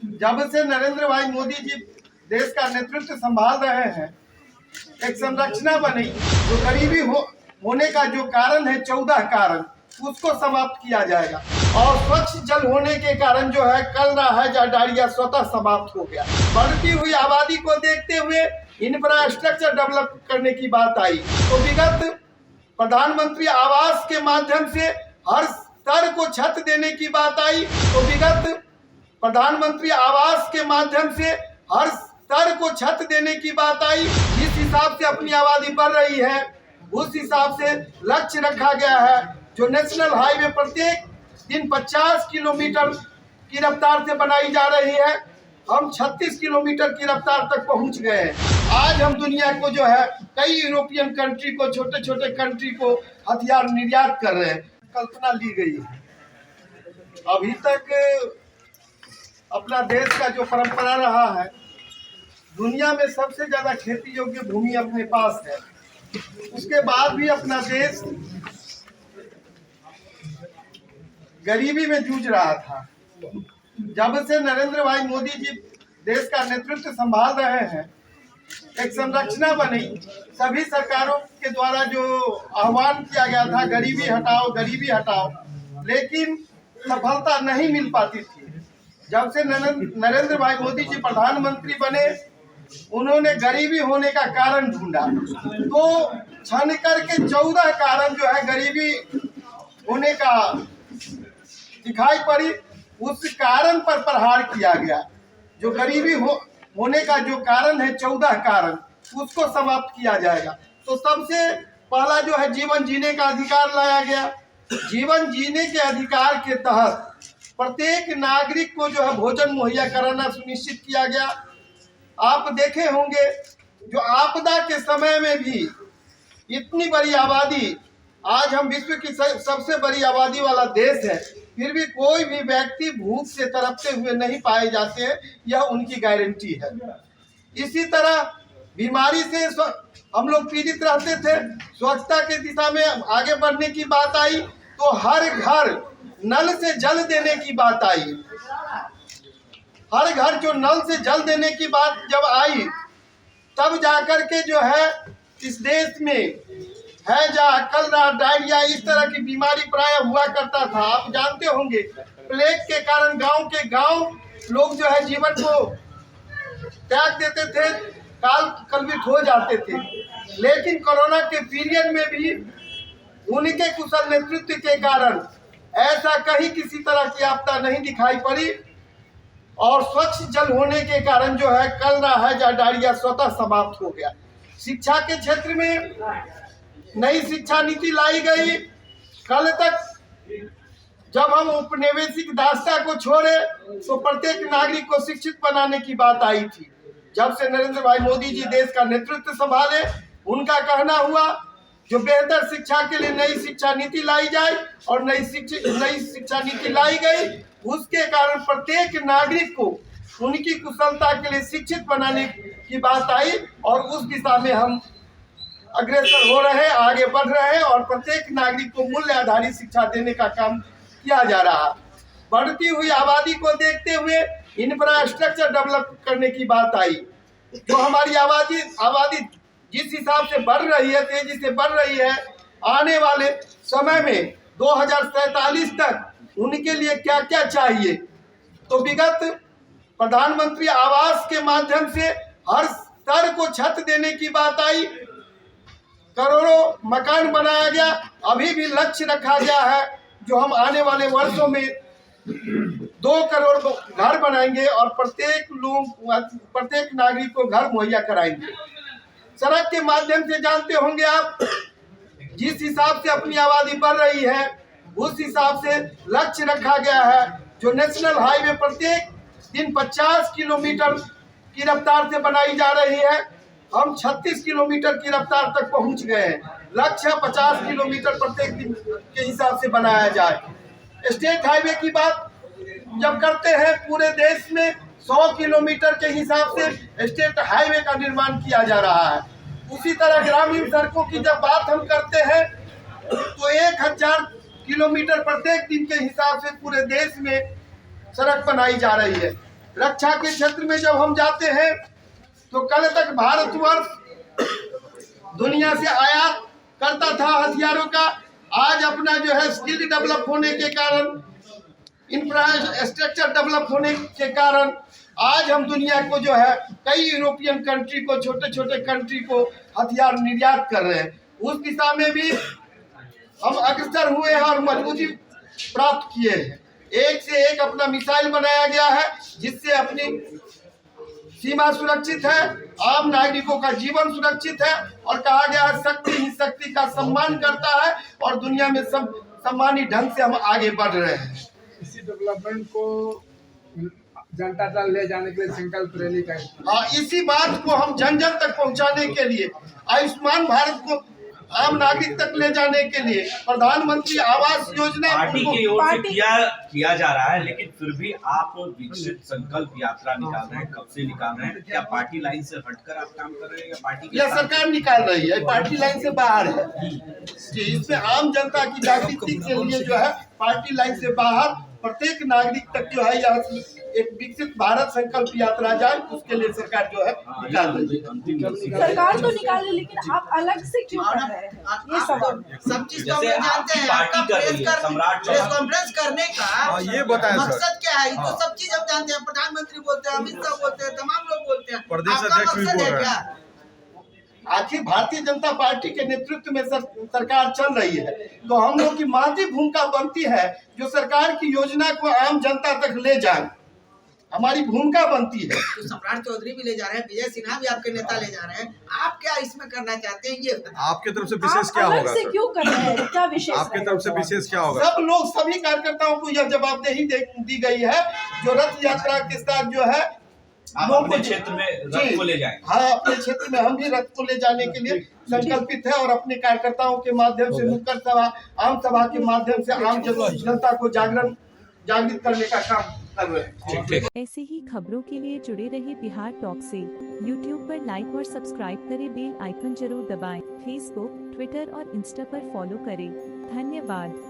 जब से नरेंद्र भाई मोदी जी देश का नेतृत्व संभाल रहे हैं, एक संरचना बनी जो गरीबी होने का जो कारण है 14 कारण, उसको समाप्त किया जाएगा। और स्वच्छ जल होने के कारण जो है कलरा हैजा डायरिया स्वतः समाप्त हो गया। बढ़ती हुई आबादी को देखते हुए इंफ्रास्ट्रक्चर डेवलप करने की बात आई तो विगत प्रधानमंत्री आवास के माध्यम से हर स्तर को छत देने की बात आई तो विगत प्रधानमंत्री आवास के माध्यम से हर स्तर को छत देने की बात आई। जिस हिसाब से अपनी आबादी बढ़ रही है उस हिसाब से लक्ष्य रखा गया है जो नेशनल हाईवे प्रत्येक दिन 50 किलोमीटर की रफ्तार से बनाई जा रही है। हम 36 किलोमीटर की रफ्तार तक पहुंच गए हैं। आज हम दुनिया को जो है कई यूरोपियन कंट्री को, छोटे छोटे कंट्री को हथियार निर्यात कर रहे हैं। कल्पना ली गई है। अभी तक अपना देश का जो परंपरा रहा है, दुनिया में सबसे ज्यादा खेती योग्य भूमि अपने पास है। उसके बाद भी अपना देश गरीबी में जूझ रहा था। जब से नरेंद्र भाई मोदी जी देश का नेतृत्व संभाल रहे हैं, एक संरचना बनी सभी सरकारों के द्वारा जो आह्वान किया गया था गरीबी हटाओ, लेकिन सफलता नहीं मिल पाती थी। जब से नरेंद्र भाई मोदी जी प्रधानमंत्री बने, उन्होंने गरीबी होने का कारण ढूंढा तो छन करके 14 कारण जो है गरीबी होने का दिखाई पड़ी। उस कारण पर प्रहार किया गया। जो गरीबी होने का जो कारण है 14 कारण, उसको समाप्त किया जाएगा। तो सबसे पहला जो है जीवन जीने का अधिकार लाया गया। जीवन जीने के अधिकार के तहत प्रत्येक नागरिक को जो है भोजन मुहैया कराना सुनिश्चित किया गया। आप देखे होंगे जो आपदा के समय में भी इतनी बड़ी आबादी, आज हम विश्व की सबसे बड़ी आबादी वाला देश है, फिर भी कोई भी व्यक्ति भूख से तड़पते हुए नहीं पाए जाते हैं, यह उनकी गारंटी है। इसी तरह बीमारी से हम लोग पीड़ित रहते थे। स्वच्छता के दिशा में आगे बढ़ने की बात आई तो हर घर नल से जल देने की बात आई। हर घर जो नल से जल देने की बात जब आई, तब जाकर के जो है इस देश में हैजा, कलरा, डायरिया इस तरह की बीमारी प्राय हुआ करता था। आप जानते होंगे प्लेग के कारण गांव के गांव लोग जो है जीवन को त्याग देते थे, कलवित हो जाते थे। लेकिन कोरोना के पीरियड में भी उनके कुशल नेतृत्व के कारण ऐसा कहीं किसी तरह की आपदा नहीं दिखाई पड़ी और स्वच्छ जल होने के कारण जो है कलरा हैजा डायरिया स्वतः समाप्त हो गया। शिक्षा के क्षेत्र में नई शिक्षा नीति लाई गई। कल तक जब हम औपनिवेशिक दास्ता को छोड़े तो प्रत्येक नागरिक को शिक्षित बनाने की बात आई थी। जब से नरेंद्र भाई मोदी जी देश का नेतृत्व संभाले, उनका कहना हुआ जो बेहतर शिक्षा के लिए नई शिक्षा नीति लाई जाए और नई शिक्षा नीति लाई गई। उसके कारण प्रत्येक नागरिक को उनकी कुशलता के लिए शिक्षित बनाने की बात आई और उस दिशा में हम अग्रसर हो रहे हैं, आगे बढ़ रहे हैं और प्रत्येक नागरिक को मूल्य आधारित शिक्षा देने का काम किया जा रहा है। बढ़ती हुई आबादी को देखते हुए इंफ्रास्ट्रक्चर डेवलप करने की बात आई। जो हमारी आबादी जिस हिसाब से बढ़ रही है, तेजी से बढ़ रही है, आने वाले समय में 2047 तक उनके लिए क्या क्या चाहिए तो विगत प्रधानमंत्री आवास के माध्यम से हर स्तर को छत देने की बात आई। करोड़ों मकान बनाया गया। अभी भी लक्ष्य रखा गया है जो हम आने वाले वर्षों में 2 करोड़ घर बनाएंगे और प्रत्येक नागरिक को घर मुहैया कराएंगे। सड़क के माध्यम से जानते होंगे आप, जिस हिसाब से अपनी आबादी बढ़ रही है उस हिसाब से लक्ष्य रखा गया है जो नेशनल हाईवे प्रत्येक दिन 50 किलोमीटर की रफ्तार से बनाई जा रही है। हम 36 किलोमीटर की रफ्तार तक पहुंच गए हैं। लक्ष्य 50 किलोमीटर प्रत्येक दिन के हिसाब से बनाया जाए। स्टेट हाईवे की बात जब करते हैं, पूरे देश में 100 किलोमीटर के हिसाब से स्टेट हाईवे का निर्माण किया जा रहा है। उसी तरह ग्रामीण सड़कों की जब बात हम करते हैं तो 1000 किलोमीटर प्रत्येक दिन के हिसाब से पूरे देश में सड़क बनाई जा रही है। रक्षा के क्षेत्र में जब हम जाते हैं तो कल तक भारतवर्ष दुनिया से आयात करता था हथियारों का। आज अपना जो है स्किल डेवलप होने के कारण, इंफ्रास्ट्रक्चर डेवलप होने के कारण आज हम दुनिया को जो है कई यूरोपियन कंट्री को, छोटे छोटे कंट्री को हथियार निर्यात कर रहे हैं। उस दिशा में भी हम अग्रसर हुए हैं और मजबूती प्राप्त किए हैं। एक से एक अपना मिसाइल बनाया गया है जिससे अपनी सीमा सुरक्षित है, आम नागरिकों का जीवन सुरक्षित है और कहा गया है शक्ति ही शक्ति का सम्मान करता है और दुनिया में सब सम्मानित ढंग से हम आगे बढ़ रहे हैं। इसी डेवलपमेंट को जनता तक ले जाने के लिए संकल्प रैली का, हाँ, इसी बात को हम जन जन तक पहुंचाने के लिए, आयुष्मान भारत को आम नागरिक तक ले जाने के लिए प्रधानमंत्री आवास योजना पार्टी की ओर से किया जा रहा है, लेकिन फिर भी आप विकसित संकल्प यात्रा निकाल रहे हैं। कब से निकाल रहे हैं? क्या पार्टी लाइन से हटकर आप काम कर रहे हैं या पार्टी के यह सरकार निकाल रही है, पार्टी लाइन से बाहर है जी। इसमें आम जनता की जागृति के लिए जो है पार्टी लाइन से बाहर प्रत्येक नागरिक तक जो है यह एक विकसित भारत संकल्प यात्रा जाए, उसके लिए सरकार जो है निकाल रही है। सरकार तो निकाल रही, लेकिन आप अलग से क्यों कर रहे हैं? ये सब चीज तो हम जानते हैं। आपका प्रेस कॉन्फ्रेंस करने का ये बताएं मकसद क्या है? तो सब चीज हम जानते हैं। प्रधानमंत्री बोलते हैं, अमित शाह बोलते हैं, तमाम लोग बोलते हैं। प्रदेश आपका अध्यक्ष भी मकसद बोल है रहे क्या? हैं। आखिर भारतीय जनता पार्टी के नेतृत्व में सरकार चल रही है तो हम लोग की महती भूमिका बनती है जो सरकार की योजना को आम जनता तक ले जाए, हमारी भूमिका बनती है। तो सम्राट चौधरी भी ले जा रहे हैं, विजय सिन्हा भी आपके नेता ले जा रहे हैं। आप क्या इसमें करना चाहते हैं ये बताएं। आपके तरफ से विशेष आप क्या अलग होगा से सर? क्यों कर रहे हैं? क्या विशेष आपके है? तरफ से विशेष क्या होगा? सब लोग, सभी कार्यकर्ताओं को यह जवाबदेही दी गई है जो रथ यात्रा के साथ जो है आप अपने क्षेत्र में रथ को ले जाएं। हाँ, अपने क्षेत्र में हम भी रथ को ले जाने के लिए संकल्पित है और अपने कार्यकर्ताओं के माध्यम से नुक्कड़ सभा, आम सभा के माध्यम से आम जनता को जागृत करने का काम कर रहे हैं। ऐसे ही खबरों के लिए जुड़े रहिए बिहार टॉक से। यूट्यूब पर लाइक और सब्सक्राइब करें, बेल आइकन जरूर दबाएं। फेसबुक, ट्विटर और इंस्टा पर फॉलो करें। धन्यवाद।